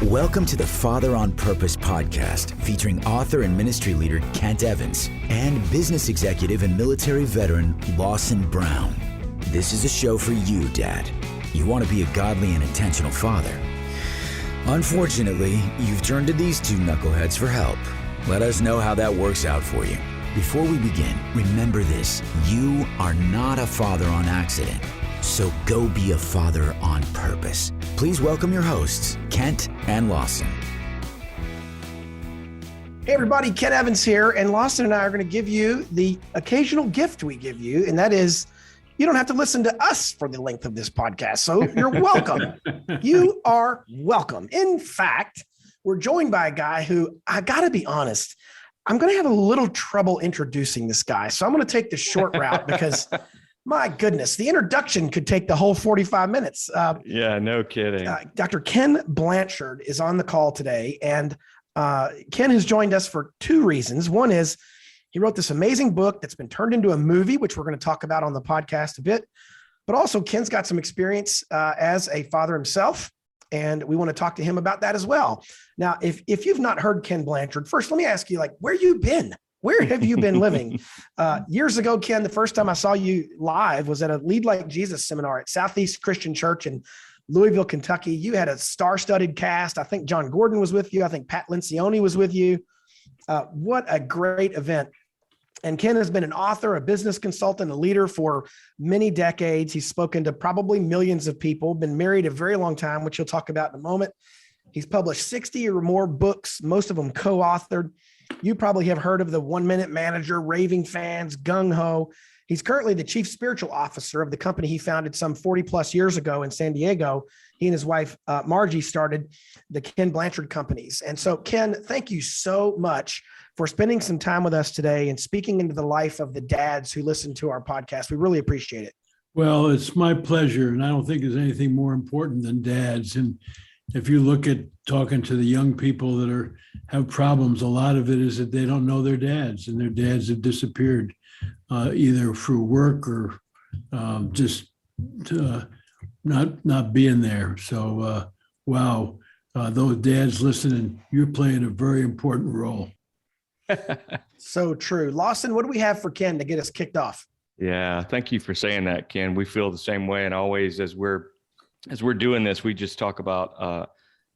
Welcome to the Father on Purpose podcast, featuring author and ministry leader Kent Evans and business executive and military veteran Lawson Brown. This is a show for you, Dad. You want to be a godly and intentional father. Unfortunately, you've turned to these two knuckleheads for help. Let us know how that works out for you. Before we begin, remember this: you are not a father on accident. So go be a father on purpose. Please welcome your hosts, Kent and Lawson. Hey everybody, Kent Evans here, and Lawson and I are going to give you the occasional gift we give you, and that is you don't have to listen to us for the length of this podcast, so you're welcome. You are welcome. In fact, we're joined by a guy who, I got to be honest, I'm going to have a little trouble introducing this guy, so I'm going to take the short route because my goodness, the introduction could take the whole 45 minutes. Yeah, no kidding. Dr. Ken Blanchard is on the call today, and Ken has joined us for two reasons. One is he wrote this amazing book that's been turned into a movie, which we're going to talk about on the podcast a bit. But also, Ken's got some experience as a father himself, and we want to talk to him about that as well. Now, if you've not heard Ken Blanchard, first, let me ask you, where you been? Where have you been living? Years ago, Ken, the first time I saw you live was at a Lead Like Jesus seminar at Southeast Christian Church in Louisville, Kentucky. You had a star-studded cast. I think John Gordon was with you. I think Pat Lencioni was with you. What a great event. And Ken has been an author, a business consultant, a leader for many decades. He's spoken to probably millions of people, been married a very long time, which he'll talk about in a moment. He's published 60 or more books, most of them co-authored. You probably have heard of the 1 Minute Manager, Raving Fans, Gung Ho. He's currently the chief spiritual officer of the company he founded some 40 plus years ago in San Diego. He and his wife, Margie, started the Ken Blanchard companies. And so, Ken, thank you so much for spending some time with us today and speaking into the life of the dads who listen to our podcast. We really appreciate it. Well, it's my pleasure. And I don't think there's anything more important than dads. And if you look at talking to the young people that have problems, a lot of it is that they don't know their dads, and their dads have disappeared either through work or just not being there. So, wow, those dads listening, you're playing a very important role. So true. Lawson, what do we have for Ken to get us kicked off? Yeah, thank you for saying that, Ken. We feel the same way, and always as we're doing this, we just talk about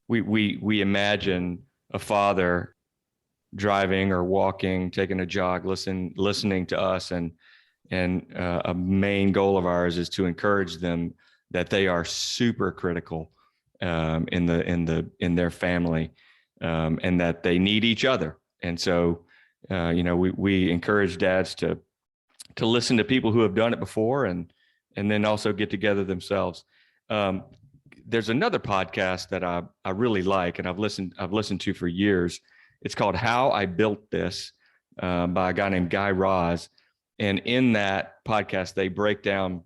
we imagine a father driving or walking, taking a jog, listening to us, and a main goal of ours is to encourage them that they are super critical in their family, and that they need each other. And so, we encourage dads to listen to people who have done it before, and then also get together themselves. There's another podcast that I really like, and I've listened to for years. It's called How I Built This, by a guy named Guy Raz. And in that podcast, they break down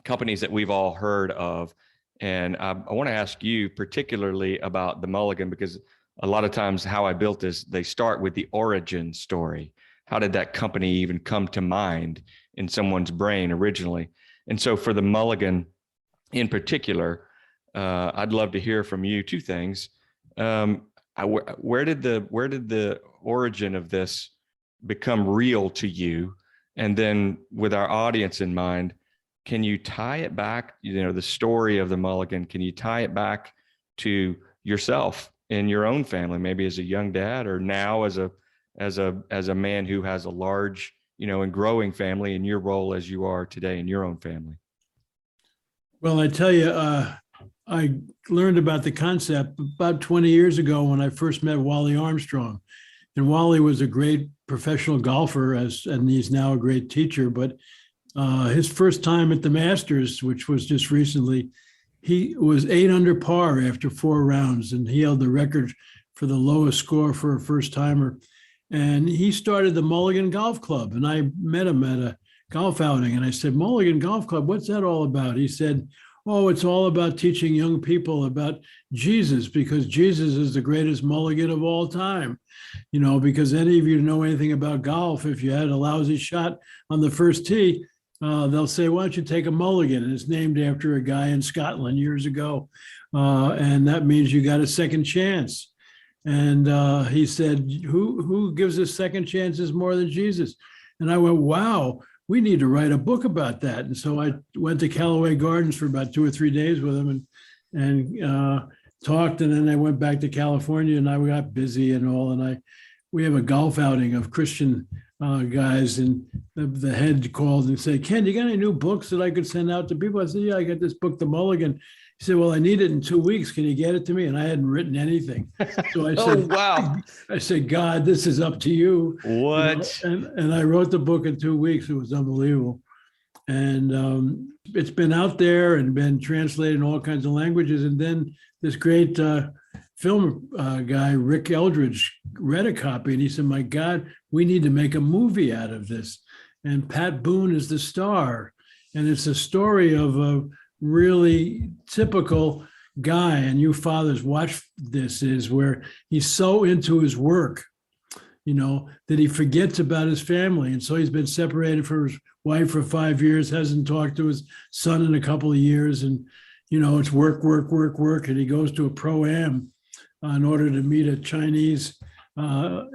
companies that we've all heard of. And I want to ask you particularly about the Mulligan, because a lot of times How I Built This, they start with the origin story. How did that company even come to mind in someone's brain originally? And so for the Mulligan in particular, I'd love to hear from you two things. Where did the origin of this become real to you? And then with our audience in mind, can you tie it back, the story of the Mulligan, can you tie it back to yourself in your own family, maybe as a young dad, or now as a man who has a large, and growing family, in your role as you are today in your own family? Well, I tell you, I learned about the concept about 20 years ago when I first met Wally Armstrong. And Wally was a great professional golfer, and he's now a great teacher. But his first time at the Masters, which was just recently, he was 8 under par after 4 rounds, and he held the record for the lowest score for a first timer. And he started the Mulligan Golf Club, and I met him at a golf outing, and I said, "Mulligan Golf Club, what's that all about?" He said, "Oh, it's all about teaching young people about Jesus, because Jesus is the greatest mulligan of all time. Because any of you know anything about golf, if you had a lousy shot on the first tee, they'll say, why don't you take a mulligan? And it's named after a guy in Scotland years ago. and that means you got a second chance. And he said, who gives us second chances more than Jesus? And I went, wow, we need to write a book about that. And so I went to Callaway Gardens for about 2 or 3 days with him and talked. And then I went back to California and I got busy and all. And we have a golf outing of Christian guys, and the head called and said, Ken, you got any new books that I could send out to people? I said, yeah, I got this book, The Mulligan. He said, well, I need it in 2 weeks. Can you get it to me? And I hadn't written anything. So I said, Oh, wow. I said, God, this is up to you. What? You know, and I wrote the book in 2 weeks. It was unbelievable. And it's been out there and been translated in all kinds of languages. And then this great film guy, Rick Eldridge, read a copy and he said, my God, we need to make a movie out of this. And Pat Boone is the star. And it's a story of a really typical guy, and you fathers watch this, is where he's so into his work, you know, that he forgets about his family. And so he's been separated from his wife for 5 years, hasn't talked to his son in a couple of years. And, you know, it's work, work, work, work. And he goes to a pro-am in order to meet a Chinese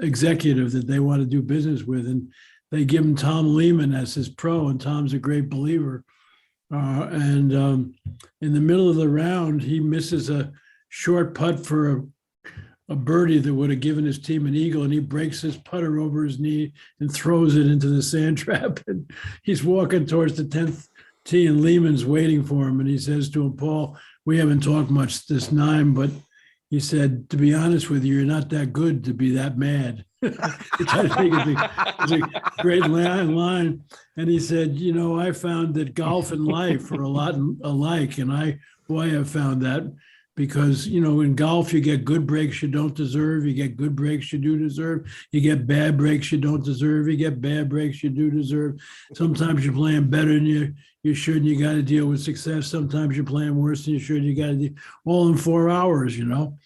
executive that they want to do business with. And they give him Tom Lehman as his pro, and Tom's a great believer. And in the middle of the round, he misses a short putt for a birdie that would have given his team an eagle, and he breaks his putter over his knee and throws it into the sand trap. And he's walking towards the 10th tee, and Lehman's waiting for him. And he says to him, Paul, we haven't talked much this time, but he said, to be honest with you, you're not that good to be that mad. Which I think is a great line. And he said, you know, I found that golf and life are a lot alike. And I have found that, because, you know, in golf, you get good breaks you don't deserve. You get good breaks you do deserve. You get bad breaks you don't deserve. You get bad breaks you do deserve. Sometimes you're playing better than you should, and you got to deal with success. Sometimes you're playing worse than you should. You got to do all in 4 hours, you know.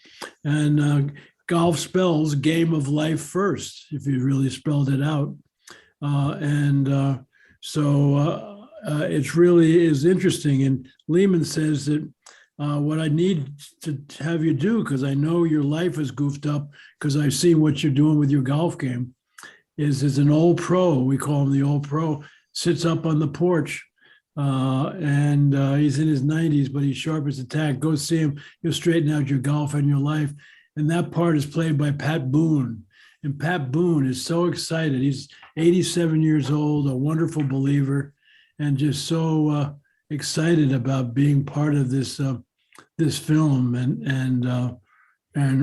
And golf spells game of life first, if you really spelled it out. So it really is interesting. And Lehman says that what I need to have you do, because I know your life is goofed up, because I've seen what you're doing with your golf game, is as an old pro, we call him the old pro, sits up on the porch. And he's in his 90s, but he's sharp as a tack. Go see him. He'll straighten out your golf and your life. And that part is played by Pat Boone. And Pat Boone is so excited. He's 87 years old, a wonderful believer, and just so excited about being part of this this film. And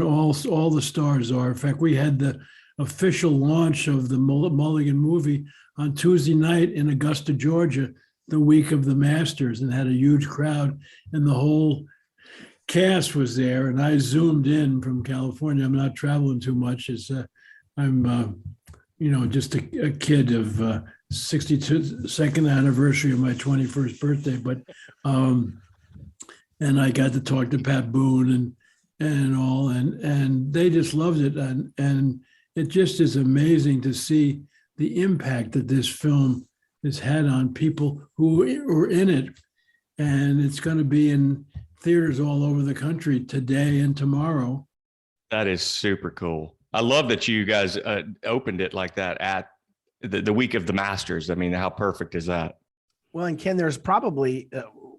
all the stars are. In fact, we had the official launch of the Mulligan movie on Tuesday night in Augusta, Georgia, the week of the Masters, and had a huge crowd, and the whole cast was there. And I zoomed in from California. I'm not traveling too much. I'm you know, just a kid of 62, second anniversary of my 21st birthday. But and I got to talk to Pat Boone and all, and they just loved it. And it just is amazing to see the impact that this film has had on people who were in it. And it's going to be in theaters all over the country today and tomorrow. That is super cool. I love that you guys opened it like that at the week of the Masters. I mean, how perfect is that? Well, and Ken, there's probably,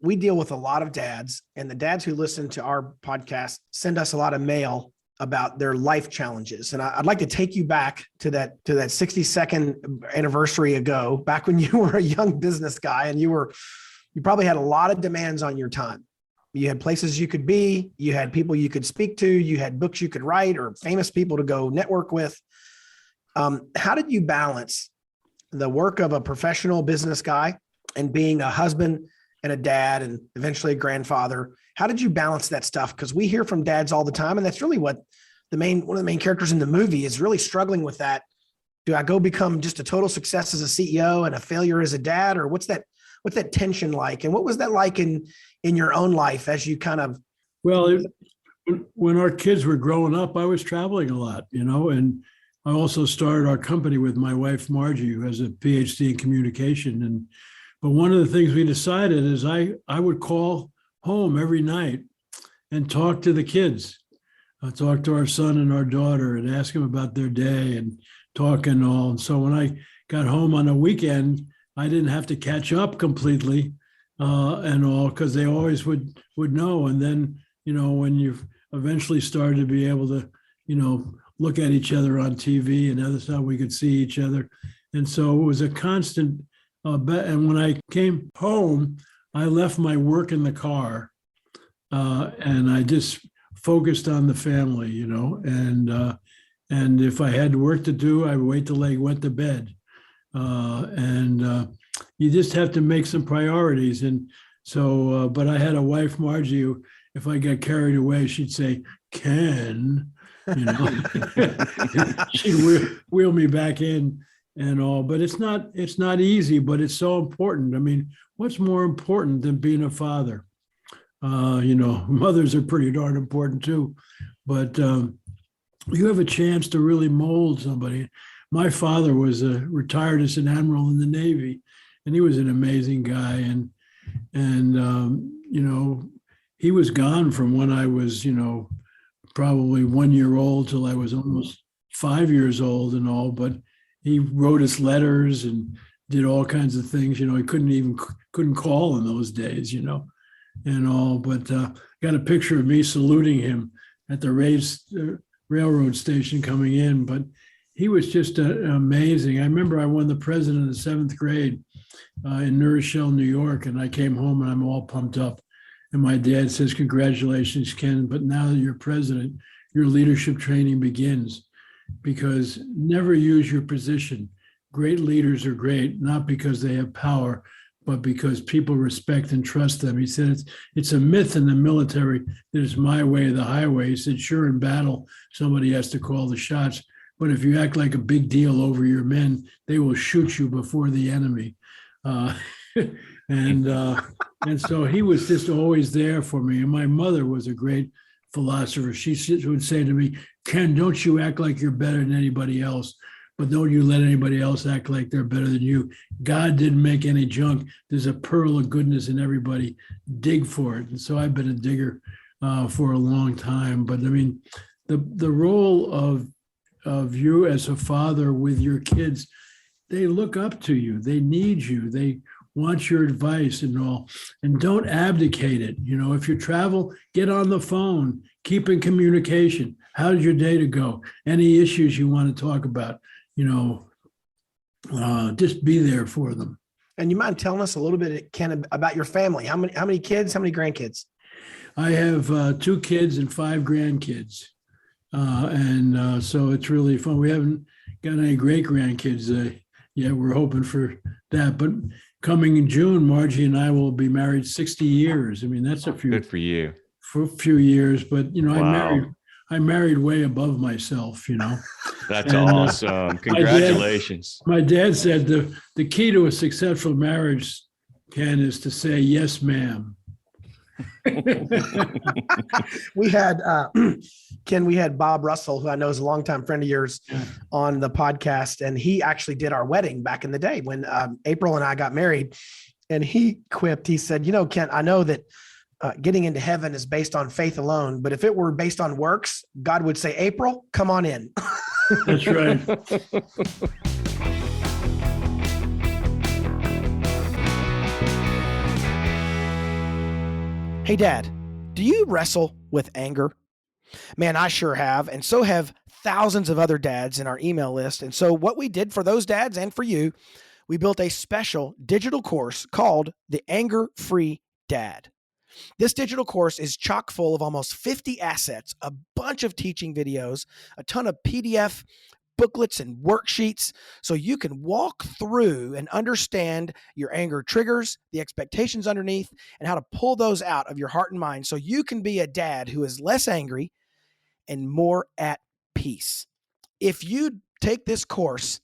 we deal with a lot of dads, and the dads who listen to our podcast send us a lot of mail about their life challenges. And I'd like to take you back to that 62nd anniversary ago, back when you were a young business guy, and you probably had a lot of demands on your time. You had places you could be, you had people you could speak to, you had books you could write, or famous people to go network with. How did you balance the work of a professional business guy and being a husband and a dad and eventually a grandfather? How did you balance that stuff? Because we hear from dads all the time, and that's really what one of the main characters in the movie is really struggling with. That, do I go become just a total success as a CEO and a failure as a dad, or what's that tension like? And what was that like in your own life as you kind of? Well, when our kids were growing up, I was traveling a lot, you know, and I also started our company with my wife, Margie, who has a PhD in communication. But one of the things we decided is I would call home every night and talk to the kids. Talk to our son and our daughter and ask them about their day and talk and all. And so when I got home on a weekend, I didn't have to catch up completely and all, because they always would know. And then, when you eventually started to be able to, look at each other on TV, and that's how we could see each other. And so it was a constant and when I came home, I left my work in the car and I just focused on the family, and if I had work to do, I would wait till they went to bed. You just have to make some priorities. And so, but I had a wife, Margie, who, if I got carried away, she'd say, Ken, she'd wheel me back in and all. But it's not easy, but it's so important. I mean, what's more important than being a father? Mothers are pretty darn important too, but you have a chance to really mold somebody. My father was retired as an admiral in the Navy, and he was an amazing guy. And he was gone from when I was, probably 1 year old till I was almost 5 years old and all. But he wrote us letters and did all kinds of things. He couldn't call in those days, and all. But got a picture of me saluting him at the railroad station coming in. But he was just amazing. I remember I won the president of the seventh grade in New Rochelle, New York, and I came home and I'm all pumped up. And my dad says, "Congratulations, Ken, but now that you're president, your leadership training begins, because never use your position. Great leaders are great, not because they have power, but because people respect and trust them." He said, it's a myth in the military that it's my way or the highway. He said, sure, in battle, somebody has to call the shots, but if you act like a big deal over your men, they will shoot you before the enemy. And so he was just always there for me. And my mother was a great philosopher. She would say to me, "Ken, don't you act like you're better than anybody else, but don't you let anybody else act like they're better than you. God didn't make any junk. There's a pearl of goodness in everybody. Dig for it." And so I've been a digger for a long time. But I mean, the role of you as a father with your kids, they look up to you. They need you. They want your advice and all. And don't abdicate it. If you travel, get on the phone, keep in communication. How did your day to go? Any issues you want to talk about? Just be there for them. And you mind telling us a little bit, Ken, about your family? How many kids? How many grandkids? I have 2 kids and 5 grandkids. So it's really fun. We haven't got any great grandkids yet. We're hoping for that. But coming in June, Margie and I will be married 60 years. I mean, that's a few. Good for you. For a few years. But, Wow. I married way above myself, That's awesome. Congratulations. My dad said the key to a successful marriage, Ken, is to say, "Yes, ma'am." We had Ken, we had Bob Russell, who I know is a longtime friend of yours, on the podcast, and he actually did our wedding back in the day when April and I got married. And he quipped, he said, "Ken, I know that getting into heaven is based on faith alone, but if it were based on works, God would say, April, come on in." That's right. Hey, Dad, do you wrestle with anger? Man, I sure have, and so have thousands of other dads in our email list. And so what we did for those dads and for you, we built a special digital course called The Anger-Free Dad. This digital course is chock full of almost 50 assets, a bunch of teaching videos, a ton of PDF booklets and worksheets, so you can walk through and understand your anger triggers, the expectations underneath, and how to pull those out of your heart and mind so you can be a dad who is less angry and more at peace. If you take this course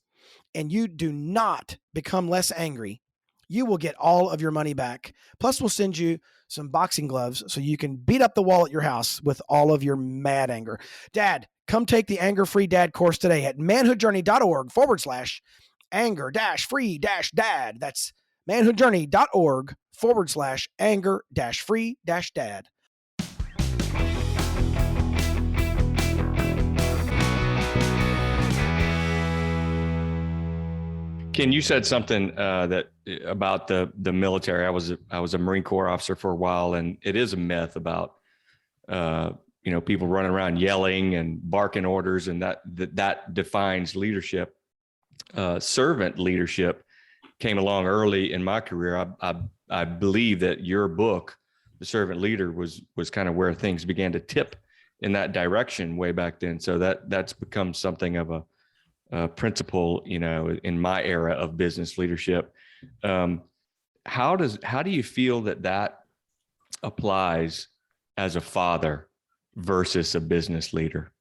and you do not become less angry, you will get all of your money back. Plus, we'll send you some boxing gloves so you can beat up the wall at your house with all of your mad anger. Dad, come take the Anger-Free Dad course today at manhoodjourney.org/anger-free-dad. That's manhoodjourney.org/anger-free-dad. Ken, you said something that about the military. I was a Marine Corps officer for a while, and it is a myth about people running around yelling and barking orders, and that defines leadership. Servant leadership came along early in my career. I believe that your book, The Servant Leader, was kind of where things began to tip in that direction way back then. So that's become something of a principle, in my era of business leadership. How do you feel that applies as a father versus a business leader?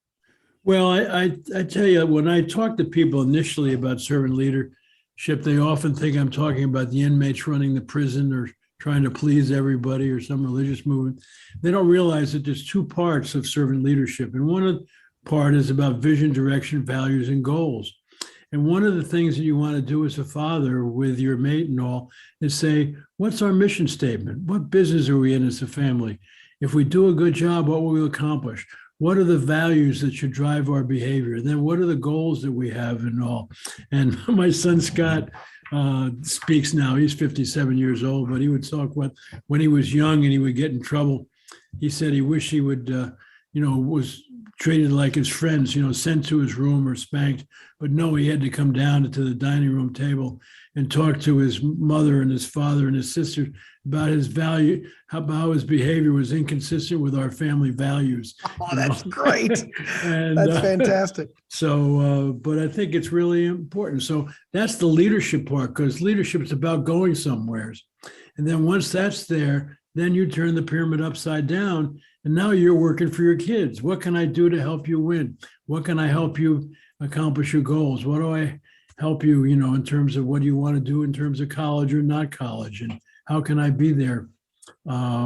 Well, I tell you, when I talk to people initially about servant leadership, they often think I'm talking about the inmates running the prison or trying to please everybody or some religious movement. They don't realize that there's two parts of servant leadership. And one part is about vision, direction, values, and goals. And one of the things that you want to do as a father with your mate and all is say, what's our mission statement? What business are we in as a family? If we do a good job, what will we accomplish? What are the values that should drive our behavior? And then what are the goals that we have and all? And my son, Scott, speaks now. He's 57 years old, but he would talk when he was young and he would get in trouble. He said he wished he would, was treated like his friends, sent to his room or spanked. But no, he had to come down to the dining room table and talk to his mother and his father and his sister about his value, how his behavior was inconsistent with our family values. Oh, that's great. And, that's fantastic. But I think it's really important. So that's the leadership part, because leadership is about going somewheres. And then once that's there, then you turn the pyramid upside down. And now you're working for your kids. What can I do to help you win? What can I help you accomplish your goals? What do I help you, in terms of what do you want to do in terms of college or not college? And how can I be there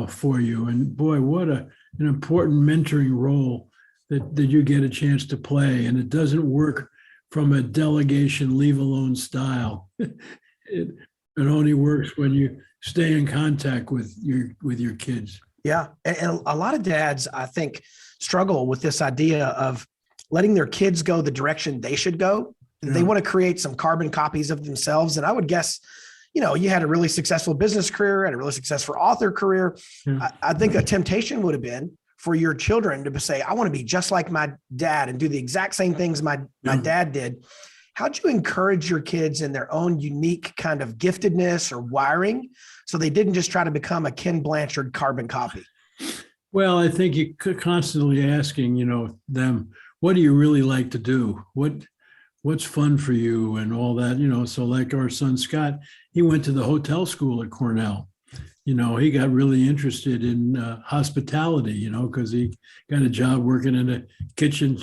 for you? And boy, what an important mentoring role that you get a chance to play. And it doesn't work from a delegation, leave alone style. It only works when you stay in contact with your kids. Yeah. And a lot of dads, I think, struggle with this idea of letting their kids go the direction they should go. Yeah. They want to create some carbon copies of themselves. And I would guess, you had a really successful business career and a really successful author career. Yeah. I think a temptation would have been for your children to say, I want to be just like my dad and do the exact same things my dad did. How'd you encourage your kids in their own unique kind of giftedness or wiring so they didn't just try to become a Ken Blanchard carbon copy? Well, I think you could constantly asking, them, what do you really like to do? What's fun for you and all that, so like our son, Scott, he went to the hotel school at Cornell. He got really interested in hospitality, because he got a job working in a kitchen,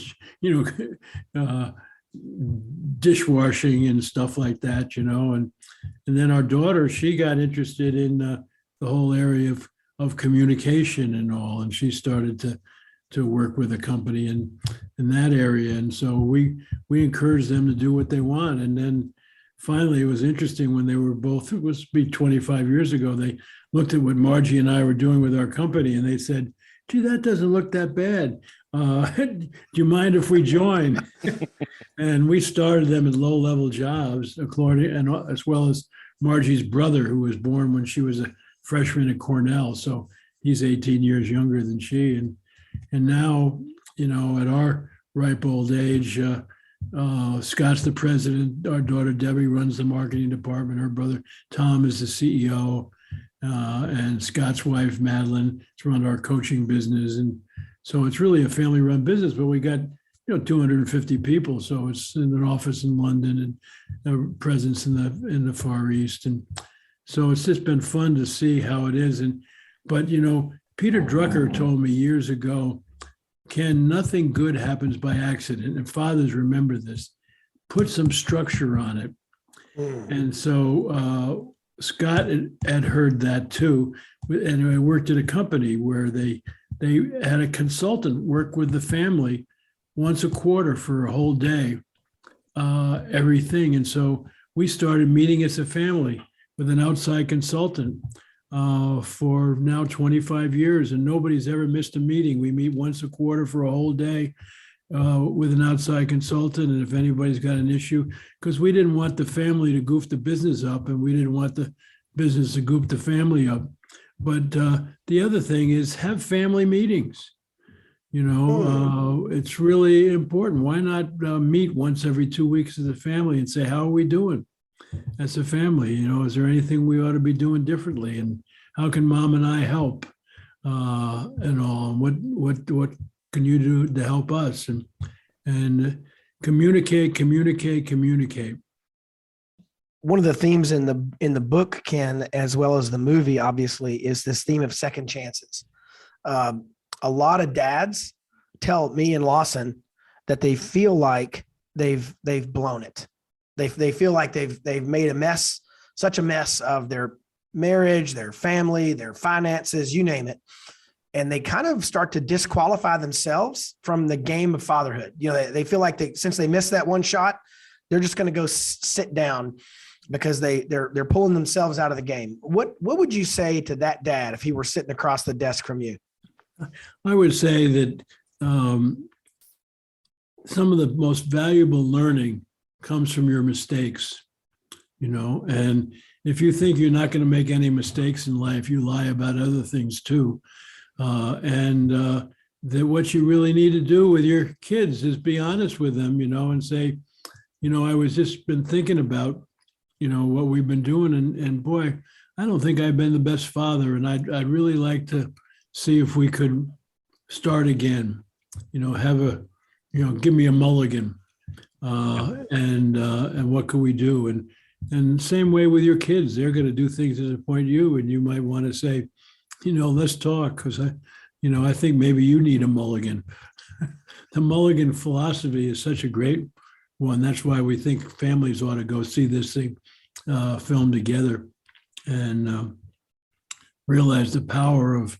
dishwashing and stuff like that, and then our daughter, she got interested in the whole area of communication and all, and she started to work with a company in that area. And so we encouraged them to do what they want. And then finally, it was interesting when they were both, it was be 25 years ago, they looked at what Margie and I were doing with our company, and they said, gee, that doesn't look that bad. Do you mind if we join? And we started them at low-level jobs, and as well as Margie's brother, who was born when she was a freshman at Cornell. So he's 18 years younger than she. And now, at our ripe old age, Scott's the president. Our daughter, Debbie, runs the marketing department. Her brother, Tom, is the CEO. And Scott's wife, Madeline, has run our coaching business. And so it's really a family-run business, but we got 250 people. So it's in an office in London and a presence in the Far East. And so it's just been fun to see how it is. But Peter Drucker told me years ago, Ken, nothing good happens by accident. And fathers remember this. Put some structure on it. And so Scott had heard that too. And I worked at a company where they had a consultant work with the family once a quarter for a whole day, everything. And so we started meeting as a family with an outside consultant for now 25 years, and nobody's ever missed a meeting. We meet once a quarter for a whole day with an outside consultant. And if anybody's got an issue, because we didn't want the family to goof the business up, and we didn't want the business to goof the family up. But the other thing is have family meetings. It's really important. Why not meet once every 2 weeks as a family and say, how are we doing as a family? Is there anything we ought to be doing differently? And how can mom and I help? And all, what can you do to help us? And communicate. One of the themes in the book, Ken, as well as the movie, obviously, is this theme of second chances. A lot of dads tell me and Lawson that they feel like they've blown it. They feel like they've made a mess, such a mess of their marriage, their family, their finances, you name it. And they kind of start to disqualify themselves from the game of fatherhood. They feel like since they missed that one shot, they're just going to go sit down because they're pulling themselves out of the game. What would you say to that dad if he were sitting across the desk from you? I would say that some of the most valuable learning comes from your mistakes, and if you think you're not going to make any mistakes in life, you lie about other things too. And that what you really need to do with your kids is be honest with them, and say, I was just been thinking about, what we've been doing, and boy, I don't think I've been the best father, and I'd really like to see if we could start again, give me a mulligan, and what can we do? And same way with your kids, they're going to do things to disappoint you, and you might want to say, let's talk, because I think maybe you need a mulligan. The mulligan philosophy is such a great one. That's why we think families ought to go see this thing filmed together and realize the power of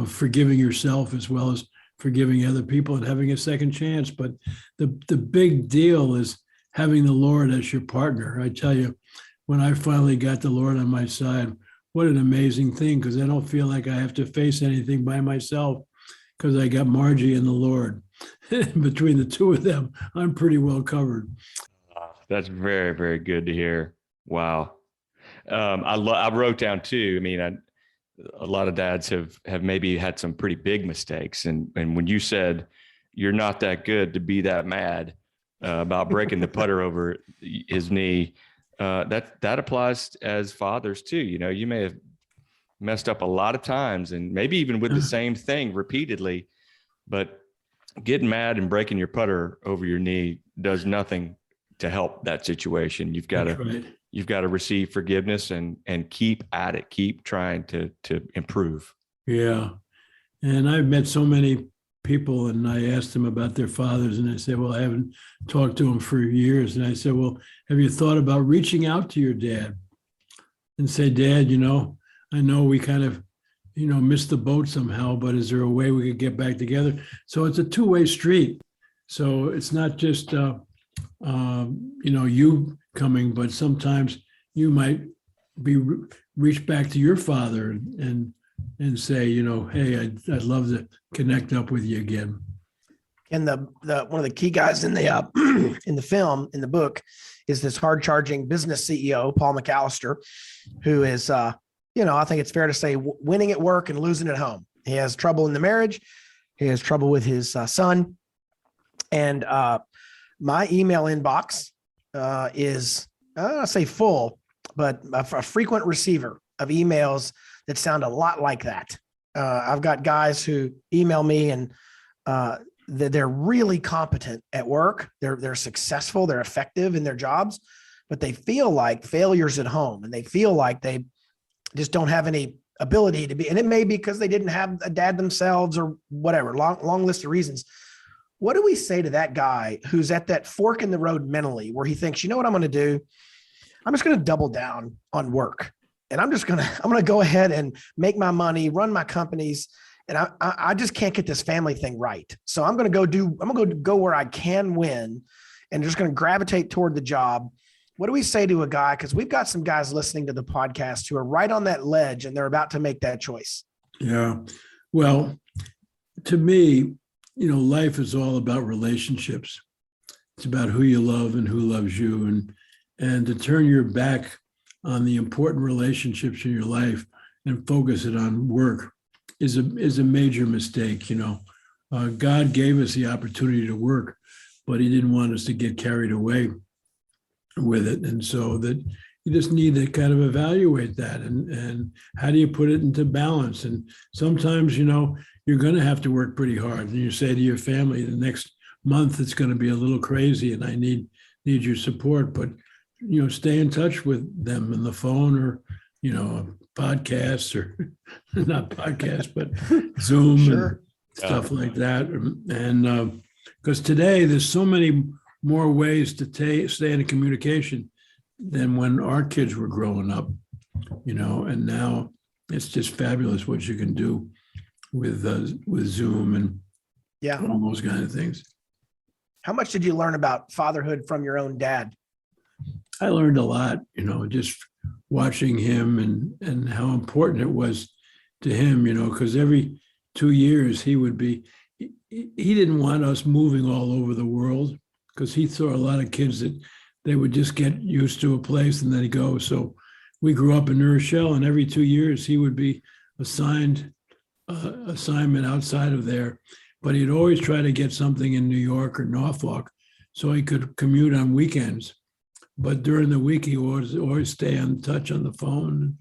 forgiving yourself as well as forgiving other people and having a second chance. But the big deal is having the Lord as your partner. I tell you, when I finally got the Lord on my side, what an amazing thing, because I don't feel like I have to face anything by myself because I got Margie and the Lord. Between the two of them, I'm pretty well covered. That's very, very good to hear. Wow. I wrote down too. I mean, a lot of dads have maybe had some pretty big mistakes. And when you said you're not that good to be that mad about breaking the putter over his knee, that applies as fathers too. You may have messed up a lot of times and maybe even with the same thing repeatedly, but getting mad and breaking your putter over your knee does nothing to help that situation. You've got to receive forgiveness and keep at it, keep trying to improve. Yeah. And I've met so many people and I asked them about their fathers and they said, well, I haven't talked to them for years. And I said, well, have you thought about reaching out to your dad and say, Dad, I know we kind of, missed the boat somehow, but is there a way we could get back together? So it's a two-way street. So it's not just, you coming, but sometimes you might reach back to your father and say, hey, I'd love to connect up with you again. And the one of the key guys in the in the film, in the book, is this hard charging business CEO, Paul McAllister, who is I think it's fair to say winning at work and losing at home. He has trouble in the marriage. He has trouble with his son. And my email inbox is, I don't say full, but a frequent receiver of emails that sound a lot like that. I've got guys who email me and they're really competent at work. They're successful. They're effective in their jobs, but they feel like failures at home and they feel like they just don't have any ability to be, and it may be because they didn't have a dad themselves or whatever, long list of reasons. What do we say to that guy who's at that fork in the road mentally where he thinks, what I'm going to do? I'm just going to double down on work and I'm going to go ahead and make my money, run my companies. And I just can't get this family thing right. So I'm going to go where I can win and just going to gravitate toward the job. What do we say to a guy? Because we've got some guys listening to the podcast who are right on that ledge and they're about to make that choice. Yeah. Well, to me, life is all about relationships. It's about who you love and who loves you. And to turn your back on the important relationships in your life and focus it on work is a major mistake. God gave us the opportunity to work, but he didn't want us to get carried away with it. And so that you just need to kind of evaluate that and how do you put it into balance? And sometimes, you're going to have to work pretty hard. And you say to your family, the next month it's going to be a little crazy and I need your support, but stay in touch with them on the phone or, podcasts or not podcasts, but Zoom Sure. and stuff like that. And because today there's so many more ways to stay in communication than when our kids were growing up, and now it's just fabulous what you can do with Zoom and all those kind of things. How much did you learn about fatherhood from your own dad? I learned a lot, just watching him and how important it was to him, because every 2 years he didn't want us moving all over the world because he saw a lot of kids that they would just get used to a place and then go. So we grew up in New Rochelle, and every 2 years he would be assignment outside of there, but he'd always try to get something in New York or Norfolk so he could commute on weekends. But during the week, he would always stay in touch on the phone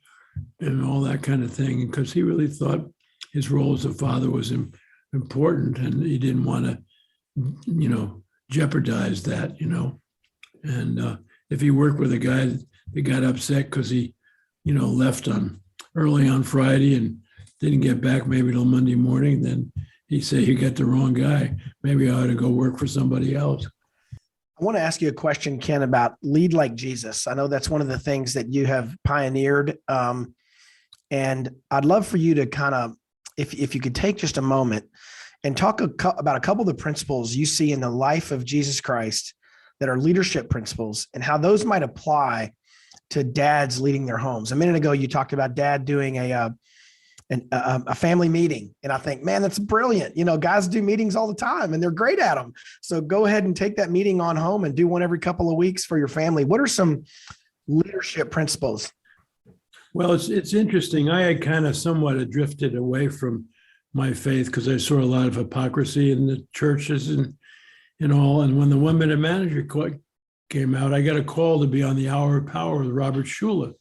and all that kind of thing, because he really thought his role as a father was important, and he didn't want to, jeopardize that, And if he worked with a guy that got upset because he, left early on Friday and didn't get back maybe till Monday morning, then he'd say, "You got the wrong guy. Maybe I ought to go work for somebody else." I want to ask you a question, Ken, about lead like Jesus. I know that's one of the things that you have pioneered. And I'd love for you to kind of, if you could take just a moment and talk about a couple of the principles you see in the life of Jesus Christ that are leadership principles and how those might apply to dads leading their homes. A minute ago, you talked about dad doing a family meeting. And I think, man, that's brilliant. Guys do meetings all the time and they're great at them. So go ahead and take that meeting on home and do one every couple of weeks for your family. What are some leadership principles? Well, it's interesting. I had kind of somewhat drifted away from my faith because I saw a lot of hypocrisy in the churches and all. And when the 1 Minute Manager came out, I got a call to be on the Hour of Power with Robert Schuller.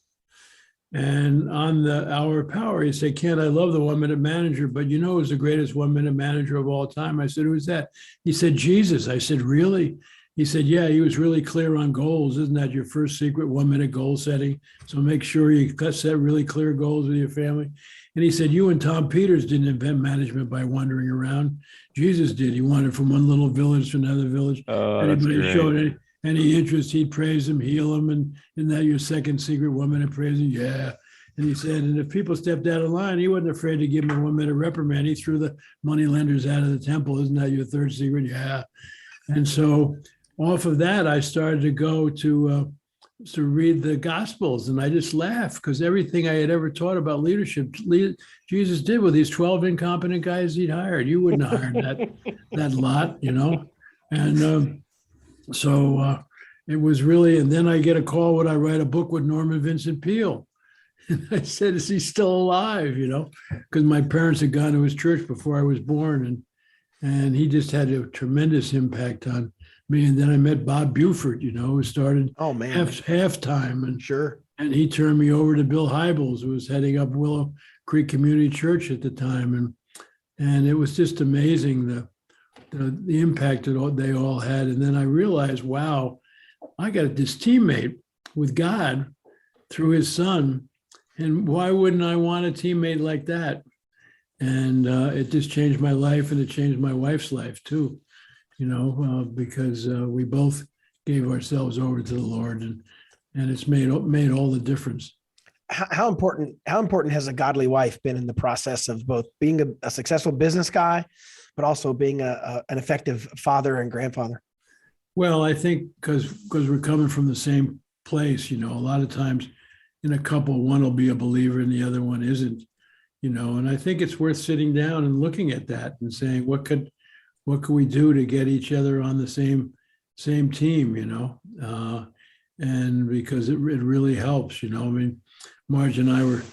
And on the Hour of Power, he said, "Ken, I love the 1 Minute Manager, but who's the greatest 1 Minute Manager of all time?" I said, "Who's that?" He said, "Jesus." I said, "Really?" He said, "Yeah, he was really clear on goals. Isn't that your first secret, 1 minute goal setting? So make sure you set really clear goals with your family." And he said, "You and Tom Peters didn't invent management by wandering around. Jesus did. He wandered from one little village to another village. Anybody showed any interest, he'd praise him, heal him. And isn't that your second secret, 1 minute praising?" "Yeah." And he said, "And if people stepped out of line, he wasn't afraid to give them a 1 minute reprimand. He threw the money lenders out of the temple. Isn't that your third secret?" "Yeah." And so off of that, I started to go to read the Gospels, and I just laughed because everything I had ever taught about leadership, Jesus did with these 12 incompetent guys he'd hired. You wouldn't have hired that lot, And so it was really, and then I get a call, would I write a book with Norman Vincent Peale? And I said, "Is he still alive?" Because my parents had gone to his church before I was born, and he just had a tremendous impact on me. And then I met Bob Buford, who started halftime, and Sure. And he turned me over to Bill Hybels, who was heading up Willow Creek Community Church at the time, and it was just amazing the impact that they all had. And then I realized, wow, I got this teammate with God through his son, and why wouldn't I want a teammate like that? And it just changed my life, and it changed my wife's life too, because we both gave ourselves over to the Lord, and it's made all the difference. How important has a godly wife been in the process of both being a successful business guy, but also being an effective father and grandfather? Well, I think because we're coming from the same place, a lot of times in a couple, one will be a believer and the other one isn't, and I think it's worth sitting down and looking at that and saying, what could what can we do to get each other on the same team, and because it really helps, I mean, Marge and I were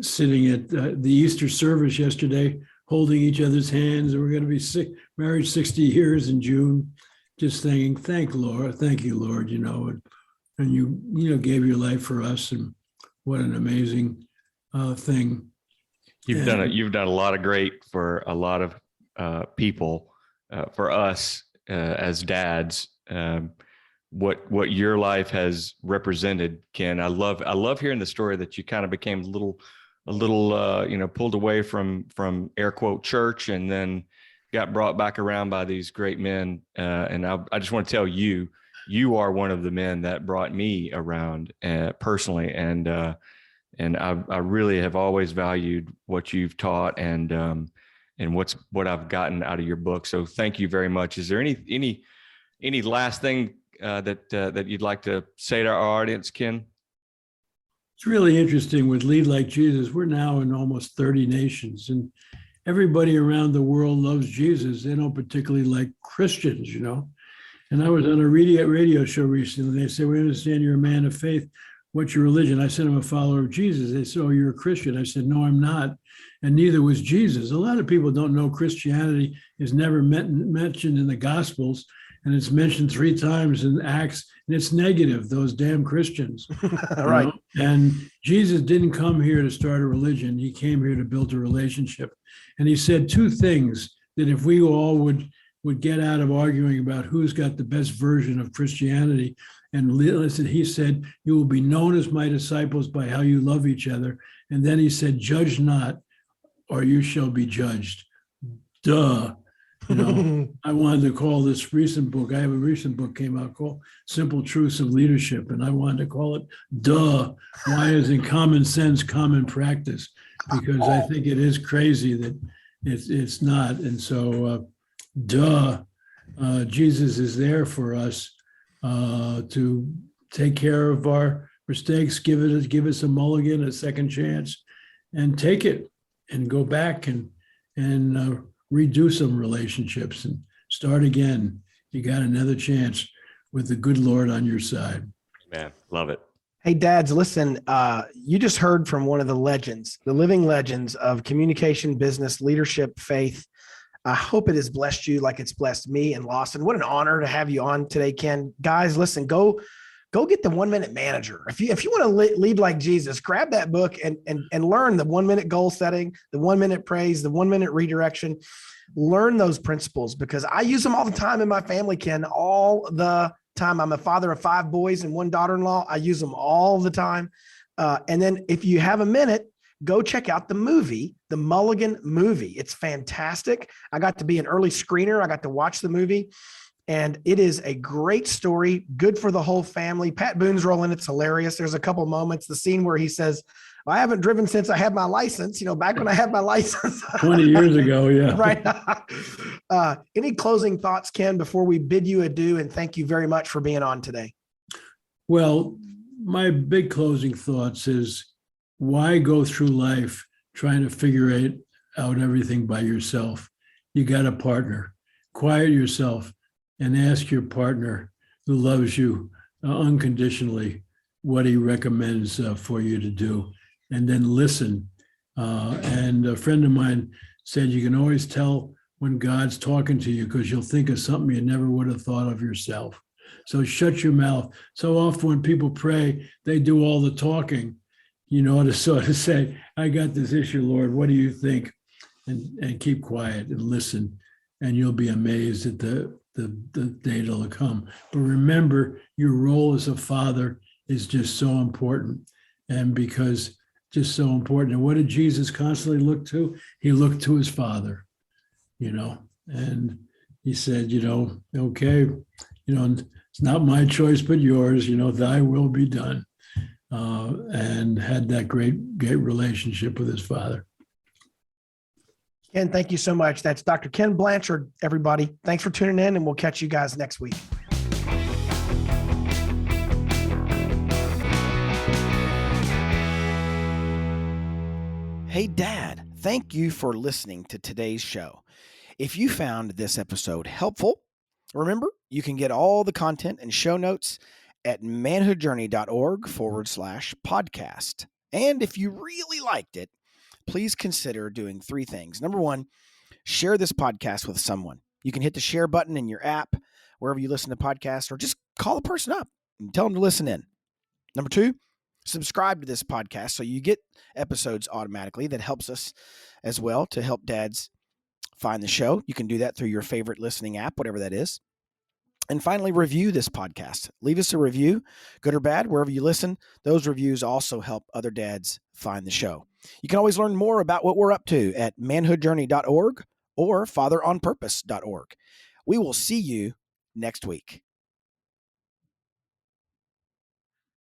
sitting at the Easter service yesterday, holding each other's hands, and we're going to be married 60 years in June, just thinking, thank you, Lord, and you gave your life for us, and what an amazing thing. You've done a lot of great for a lot of people, for us as dads. What your life has represented, Ken. I love hearing the story that you kind of became a little pulled away from air quote church, and then got brought back around by these great men. And I just want to tell you, you are one of the men that brought me around personally, and I really have always valued what you've taught and what I've gotten out of your book. So thank you very much. Is there any last thing that you'd like to say to our audience, Ken? It's really interesting with Lead Like Jesus. We're now in almost 30 nations, and everybody around the world loves Jesus. They don't particularly like Christians, And I was on a radio show recently. They said, we understand you're a man of faith. What's your religion? I said, I'm a follower of Jesus. They said, oh, you're a Christian. I said, no, I'm not. And neither was Jesus. A lot of people don't know Christianity is never mentioned in the Gospels. And it's mentioned 3 times in Acts, and it's negative, those damn Christians. Right. And Jesus didn't come here to start a religion. He came here to build a relationship. And he said 2 things that if we all would get out of arguing about who's got the best version of Christianity and listen, he said, you will be known as my disciples by how you love each other. And then he said, judge not, or you shall be judged. Duh. I wanted to call this recent book, I have a recent book came out called Simple Truths of Leadership, and I wanted to call it Duh. Why isn't common sense common practice? Because I think it is crazy that it's not. And so, Jesus is there for us to take care of our mistakes, give us a mulligan, a second chance, and take it and go back and redo some relationships and start again. You got another chance with the good Lord on your side. Man, love it. Hey, dads, listen, you just heard from one of the legends, the living legends of communication, business, leadership, faith. I hope it has blessed you like it's blessed me and Lawson. What an honor to have you on today, Ken. Guys, listen, go get the 1 Minute Manager. If you want to lead like Jesus, grab that book and learn the 1 minute goal setting, the 1 minute praise, the 1 minute redirection. Learn those principles because I use them all the time in my family, Ken, all the time. I'm a father of 5 boys and 1 daughter-in-law. I use them all the time. And then if you have a minute, go check out the movie, the Mulligan movie. It's fantastic. I got to be an early screener. I got to watch the movie. And it is a great story, good for the whole family. Pat Boone's role in it's hilarious. There's a couple moments, the scene where he says, I haven't driven since I had my license, back when I had my license. 20 years ago, yeah. Right. Any closing thoughts, Ken, before we bid you adieu and thank you very much for being on today? Well, my big closing thoughts is why go through life trying to figure out everything by yourself? You got a partner. Quiet yourself and ask your partner who loves you unconditionally what he recommends for you to do, and then listen. And a friend of mine said, you can always tell when God's talking to you because you'll think of something you never would have thought of yourself. So shut your mouth. So often when people pray, they do all the talking, to sort of say, I got this issue, Lord, what do you think? And keep quiet and listen, and you'll be amazed at the day that'll come. But remember, your role as a father is just so important. And because just so important. And what did Jesus constantly look to? He looked to his Father, and he said, okay, it's not my choice, but yours, thy will be done. And had that great relationship with his Father. Ken, thank you so much. That's Dr. Ken Blanchard, everybody. Thanks for tuning in, and we'll catch you guys next week. Hey, Dad, thank you for listening to today's show. If you found this episode helpful, remember, you can get all the content and show notes at manhoodjourney.org/podcast. And if you really liked it, please consider doing 3 things. Number 1, share this podcast with someone. You can hit the share button in your app, wherever you listen to podcasts, or just call a person up and tell them to listen in. Number 2, subscribe to this podcast so you get episodes automatically. That helps us as well to help dads find the show. You can do that through your favorite listening app, whatever that is. And finally, review this podcast. Leave us a review, good or bad, wherever you listen. Those reviews also help other dads find the show. You can always learn more about what we're up to at manhoodjourney.org or fatheronpurpose.org. We will see you next week.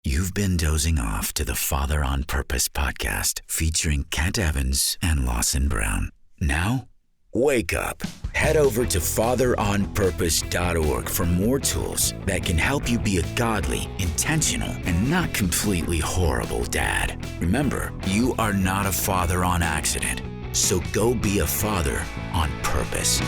You've been dozing off to the Father on Purpose podcast featuring Kent Evans and Lawson Brown. Now, wake up. Head over to fatheronpurpose.org for more tools that can help you be a godly, intentional, and not completely horrible dad. Remember, you are not a father on accident, so go be a father on purpose.